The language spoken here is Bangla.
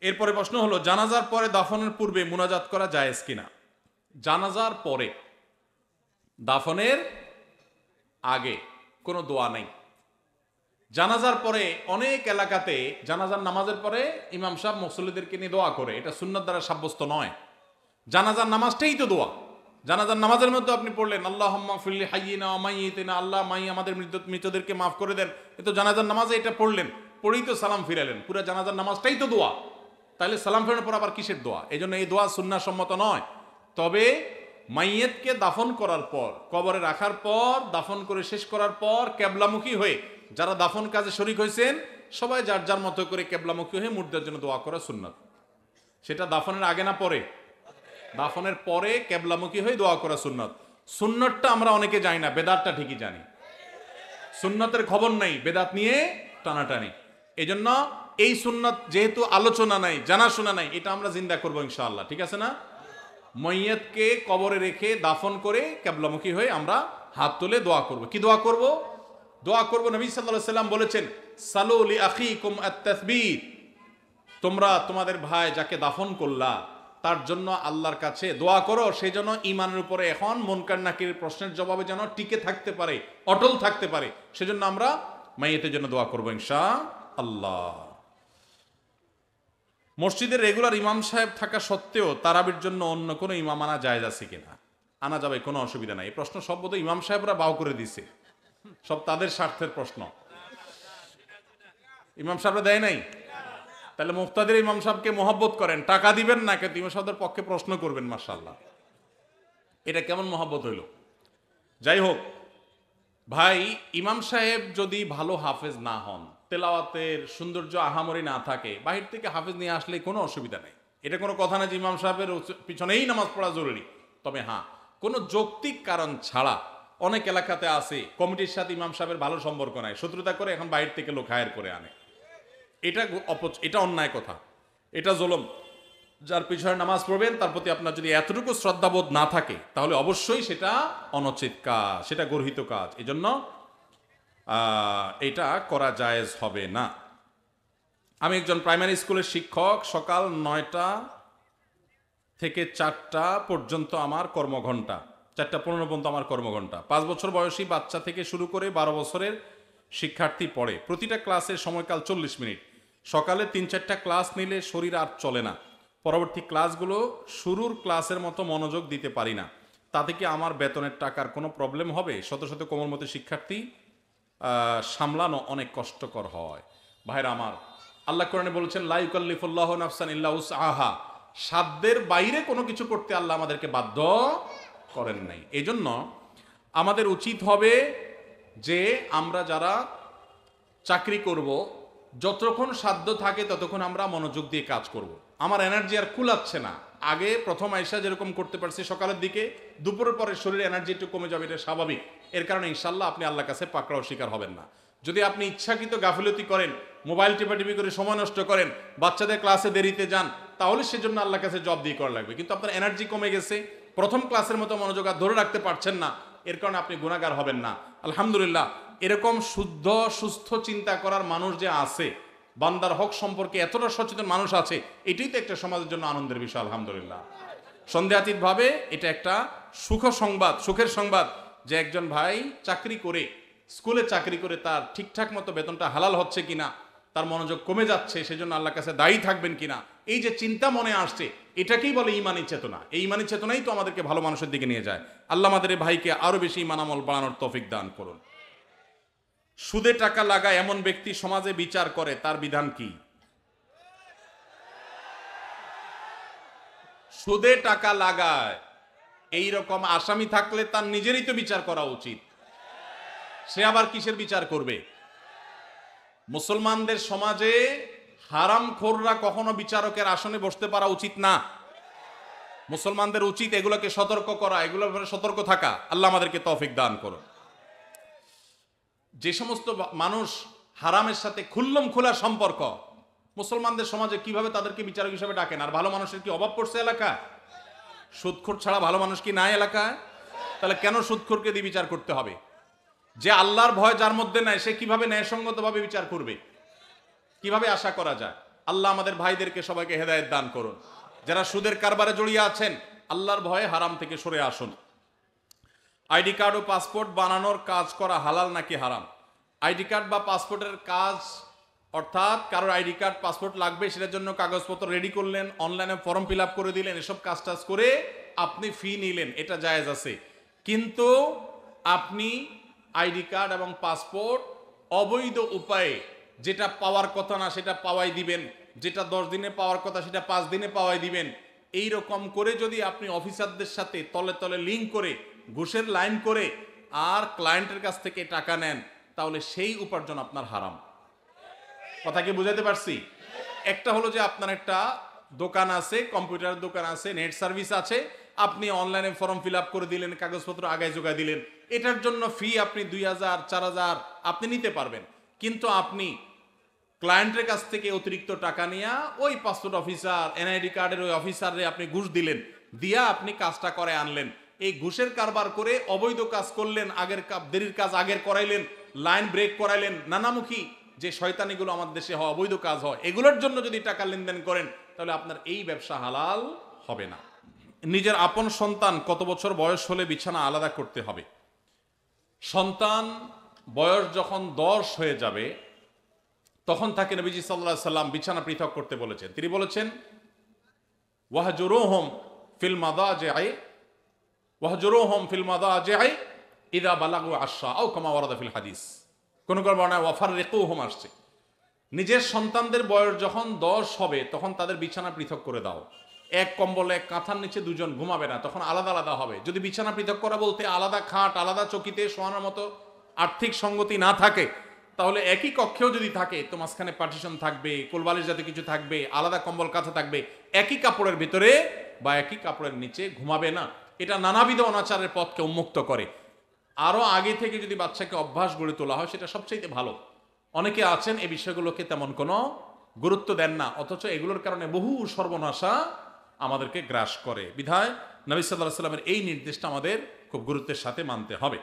এরপরে প্রশ্ন হলো, জানাজার পরে দাফনের পূর্বে মুনাজাত করা জায়েজ কিনা? জানাজার পরে, দাফনের আগে কোনো দোয়া নেই। জানাজার পরে অনেক এলাকাতে জানাজার নামাজের পরে ইমাম সাহেব মুসল্লিদেরকে নিয়ে দোয়া করে, এটা সুন্নাত দ্বারা সাব্যস্ত নয়। জানাজার নামাজটাই তো দোয়া। জানাজার নামাজের মধ্যে আপনি পড়লেন আল্লাহুম্মা ফিরলি হাইয়িনা ওয়া মাইয়িতিনা, আল্লাহ আমাদের মৃতদেরকে মাফ করে দেন, এ তো জানাজার নামাজে এটা পড়লেন, পড়েই তো সালাম ফিরালেন। পুরো জানাজার নামাজটাই তো দোয়া, তাহলে সালাম ফেরানোর পর আবার কিসের দোয়া? এই জন্য এই দোয়া সুন্নাহ সম্মত নয়। তবে মাইয়েতকে দাফন করার পর, কবরে রাখার পর, দাফন করে শেষ করার পর কেবলামুখী হয়ে যারা দাফন কাজে শরীক হয়েছেন সবাই যার যার মতো করে কেবলামুখী হয়ে মুর্দার জন্য দোয়া করা সুন্নাত। সেটা দাফনের আগে না পরে? দাফনের পরে কেবলামুখী হয়ে দোয়া করা সুন্নাত। সুন্নাতটা আমরা অনেকে জানি না, বেদাতটা ঠিকই জানি। সুন্নাতের খবর নেই, বেদাত নিয়ে টানাটানি। এই জন্য এই সুন্নাত যেহেতু আলোচনা নাই, জানাশোনা নাই, এটা আমরা জিন্দা করবো ইনশাআল্লাহ। ঠিক আছে না? মইয়তকে কবরে রেখে দাফন করে কেবলামুখী হয়ে আমরা হাত তুলে দোয়া করব। কি দোয়া করব? দোয়া করব, নবী সাল্লাল্লাহু আলাইহি সাল্লাম বলেছেন, সালু লি আখিকুম আত-তাসবীত, তোমরা তোমাদের ভাই যাকে দাফন করলা তার জন্য আল্লাহর কাছে দোয়া করো, সেই জন্য ঈমানের উপরে এখন মুনকার নাকির প্রশ্নের জবাবে যেন টিকে থাকতে পারে, অটল থাকতে পারে, সেজন্য আমরা মাইয়তের জন্য দোয়া করব ইনশাআল্লাহ। মসজিদের রেগুলার ইমাম সাহেব থাকা সত্ত্বেও তারাবির জন্য অন্য কোনো ইমাম আনা জায়েজ আছে কিনা? আনা যাবে, কোনো অসুবিধা নাই। এই প্রশ্ন সব বোধহয় ইমাম সাহেবরা বাউ করে দিছে, সব তাদের স্বার্থের প্রশ্ন। ইমাম সাহেবরা দেয় নাই, তাহলে মুফতাদির ইমাম সাহেবকে মহব্বত করেন, টাকা দিবেন না, কিন্তু ইমাম সাহেবদের পক্ষে প্রশ্ন করবেন। মাশাআল্লাহ, এটা কেমন মহব্বত হইল? যাই হোক ভাই, ইমাম সাহেব যদি ভালো হাফেজ না হন, তেলাওয়াতের সৌন্দর্য আহামরি না থাকে, বাহির থেকে হাফেজ নিয়ে আসলে কোনো অসুবিধা নেই। এটা কোনো কথা না যে ইমাম সাহেবের পিছনেই নামাজ পড়া জরুরি। তবে হ্যাঁ, কোনো যৌক্তিক কারণ ছাড়া অনেক এলাকাতে আছে কমিটির সাথে ইমাম সাহেবের ভালো সম্পর্ক নাই, শত্রুতা করে এখন বাহির থেকে লোক হায়ার করে আনে। এটা অন্যায় কথা, এটা জুলুম। যার পিছনে নামাজ পড়বেন তার প্রতি আপনার যদি এতটুকু শ্রদ্ধাবোধ না থাকে, তাহলে অবশ্যই সেটা অনুচিত কাজ, সেটা গর্হিত কাজ। এজন্য এটা করা জায়েজ হবে না। আমি একজন প্রাইমারি স্কুলের শিক্ষক। সকাল 9টা থেকে 4টা পর্যন্ত আমার কর্মঘণ্টা, 4:15 পর্যন্ত আমার কর্মঘণ্টা। 5 বছর বয়সী বাচ্চা থেকে শুরু করে 12 বছরের শিক্ষার্থী পড়ে। প্রতিটা ক্লাসের সময়কাল 40 মিনিট। সকালে 3-4টা ক্লাস নিলে শরীর আর চলে না। পরবর্তী ক্লাসগুলো শুরুর ক্লাসের মতো মনোযোগ দিতে পারি না। তাতে কি আমার বেতনের টাকার কোনো প্রবলেম হবে? শত শত কোমলমতি শিক্ষার্থী সামলানো অনেক কষ্টকর হয়। ভাইরা আমার, আল্লাহ কোরআনে বলেছেন, লা ইউকাল্লিফুল্লাহু নাফসান ইল্লা উসআহা, সাধ্যের বাইরে কোনো কিছু করতে আল্লাহ আমাদেরকে বাধ্য করেন নাই। এজন্য আমাদের উচিত হবে যে আমরা যারা চাকরি করব, যতক্ষণ সাধ্য থাকে ততক্ষণ আমরা মনোযোগ দিয়ে কাজ করব। আমার এনার্জি আর কুলাচ্ছে না। আগে প্রথম আইসা যেরকম করতে পারছি সকালের দিকে, দুপুরের পরে শরীরে এনার্জি একটু কমে যাবে, এটা স্বাভাবিক। এর কারণে ইনশাল্লাহ আপনি আল্লাহর কাছে পাকড়াও শিকার হবেন না। যদি আপনি ইচ্ছাকৃত গাফিলতি করেন, মোবাইল টিপাটিপি করে সময় নষ্ট করেন, বাচ্চাদের ক্লাসে দেরিতে যান, তাহলে সেজন্য আল্লাহর কাছে জব দিয়ে করা লাগবে। কিন্তু আপনার এনার্জি কমে গেছে, প্রথম ক্লাসের মতো মনোযোগ আর ধরে রাখতে পারছেন না, এর কারণে আপনি গুনাহগার হবেন না। আলহামদুলিল্লাহ, এরকম শুদ্ধ সুস্থ চিন্তা করার মানুষ যে আছে, বান্দার হক সম্পর্কে এতটা সচেতন মানুষ আছে, এটাই তো একটা সমাজের জন্য আনন্দের বিষয়। আলহামদুলিল্লাহ, সন্দেহাতীতভাবে এটা একটা সুখের সংবাদ যে একজন ভাই চাকরি করে, স্কুলে চাকরি করে তার ঠিকঠাক মতো বেতনটা হালাল হচ্ছে কিনা, তার মনোযোগ কমে যাচ্ছে, সেজন্য আল্লাহর কাছে দায়ী থাকবেন কিনা, এই যে চিন্তা মনে আসছে, এটাকেই বলে ঈমানী চেতনা। এই ঈমানী চেতনাই তো আমাদেরকে ভালো মানুষের দিকে নিয়ে যায়। আল্লাহ আমাদের এই ভাইকে আরো বেশি ঈমান আমল বাড়ানোর তৌফিক দান করুন। সুদে টাকা লাগায় এমন ব্যক্তি সমাজে বিচার করে, তার বিধান কি? সুদে টাকা লাগায় এই রকম আসামি থাকলে তার নিজেরই তো বিচার করা উচিত। সে আবার কিসের বিচার করবে? মুসলমানদের সমাজে হারামখোররা কখনো বিচারকের আসনে বসতে পারা উচিত না। মুসলমানদের উচিত এগুলোকে সতর্ক করা, এগুলোর ব্যাপারে সতর্ক থাকা। আল্লাহ আমাদেরকে তৌফিক দান করুন। যে সমস্ত মানুষ হারামের সাথে খুল্লম খোলা সম্পর্ক, মুসলমানদের সমাজে কিভাবে তাদেরকে বিচারক হিসেবে ডাকেন? আর ভালো মানুষের কি অভাব পড়ছে এলাকা? সুদখোর ছাড়া ভালো মানুষ কি নাই এলাকায়? তাহলে কেন সুদখোরকে দিয়ে বিচার করতে হবে? যে আল্লাহর ভয় যার মধ্যে নাই, সে কিভাবে ন্যায়সঙ্গতভাবে বিচার করবে? কিভাবে আশা করা যায়? আল্লাহ আমাদের ভাইদেরকে সবাইকে হেদায়েত দান করুন। যারা সুদের কারবারে জড়িয়ে আছেন, আল্লাহর ভয়ে হারাম থেকে সরে আসুন। আইডি কার্ড ও পাসপোর্ট বানানোর কাজ করা হালাল নাকি হারাম? আইডি কার্ড বা পাসপোর্টের কাজ, অর্থাৎ কারোর আইডি কার্ড পাসপোর্ট লাগবে, সেটার জন্য কাগজপত্র রেডি করলেন, অনলাইনে ফর্ম ফিল আপ করে দিলেন, এসব কাজ টাজ করে আপনি ফি নিলেন, এটা জায়েজ আছে। কিন্তু আপনি আইডি কার্ড এবং পাসপোর্ট অবৈধ উপায়ে যেটা পাওয়ার কথা না সেটা পাওয়াই দিবেন, যেটা 10 দিনে পাওয়ার কথা সেটা 5 দিনে পাওয়াই দিবেন, এই রকম করে যদি আপনি অফিসারদের সাথে তলে তলে লিঙ্ক করে ঘুষের লাইন করে আর ক্লায়েন্টের কাছ থেকে টাকা নেন, তাহলে সেই উপার্জন আপনার হারাম। কথা কি বুঝাতে পারছি? একটা হলো যে আপনার একটা দোকান আছে, কম্পিউটার দোকান আছে, নেট সার্ভিস আছে, আপনি অনলাইনে ফর্ম ফিল আপ করে দিলেন, কাগজপত্র আগায় যোগায় দিলেন, এটার জন্য ফি আপনি 2000 4000 আপনি নিতে পারবেন। কিন্তু আপনি ক্লায়েন্টের কাছ থেকে অতিরিক্ত টাকা নিয়ে ওই পাসপোর্ট অফিসার, এনআইডি কার্ডের ওই অফিসারে আপনি ঘুষ দিলেন, দিয়া আপনি কাজটা করে আনলেন, এই ঘুষের কারবার করে অবৈধ কাজ করলেন, আগের দেরির কাজ আগের করাইলেন, লাইন ব্রেক করাইলেন, নানামুখী যে শয়তানিগুলো আমাদের দেশে হয়, অবৈধ কাজ হয়, এগুলোর জন্য যদি টাকা লেনদেন করেন, তাহলে আপনার এই ব্যবসা হালাল হবে না। নিজের আপন সন্তান কত বছর বয়স হলে বিছানা আলাদা করতে হবে? সন্তান বয়স যখন 10 হয়ে যাবে, তখন তাকে নবীজি সাল্লাল্লাহু আলাইহি সাল্লাম বিছানা পৃথক করতে বলেছেন। তিনি বলেছেন, ওয়াহজুরুহুম ফিল মাদাজি'i ওয়াহজুরুহুম ফিল মাদাজি'i ইযা বালাগু আশরা আও কামা ওয়ারাদা ফিল হাদিস। কোন কোন বর্ণনায় ওয়াফাররিকুহুম আসছে। নিজের সন্তানদের বয়স যখন 10 হবে, তখন তাদের বিছানা পৃথক করে দাও। এক কম্বলে এক কাঁথার নিচে দুজন ঘুমাবে না, তখন আলাদা আলাদা হবে। যদি বিছানা পৃথক করা বলতে আলাদা খাট, আলাদা চকিতে শোয়ানোর মতো আর্থিক সঙ্গতি না থাকে, তাহলে একই কক্ষেও যদি থাকে তো মাঝখানে পার্টিশন থাকবে, কোলবালিশ জাতীয় কিছু থাকবে, আলাদা কম্বল কাঁথা থাকবে, একই কাপড়ের ভিতরে বা একই কাপড়ের নিচে ঘুমাবে না। এটা নানাবিধ অনাচারের পথকে উন্মুক্ত করে। আরো আগে থেকে যদি বাচ্চাকে অভ্যাস গড়ে তোলা হয়, সেটা সবচেয়ে ভালো। অনেকে আছেন এই বিষয়গুলোকে তেমন কোনো গুরুত্ব দেন না, অথচ এগুলোর কারণে বহু সর্বনাশা আমাদেরকে গ্রাস করে। বিধায় নবী সাল্লাল্লাহু আলাইহি ওয়াসাল্লামের এই নির্দেশটা আমাদের খুব গুরুত্বের সাথে মানতে হবে।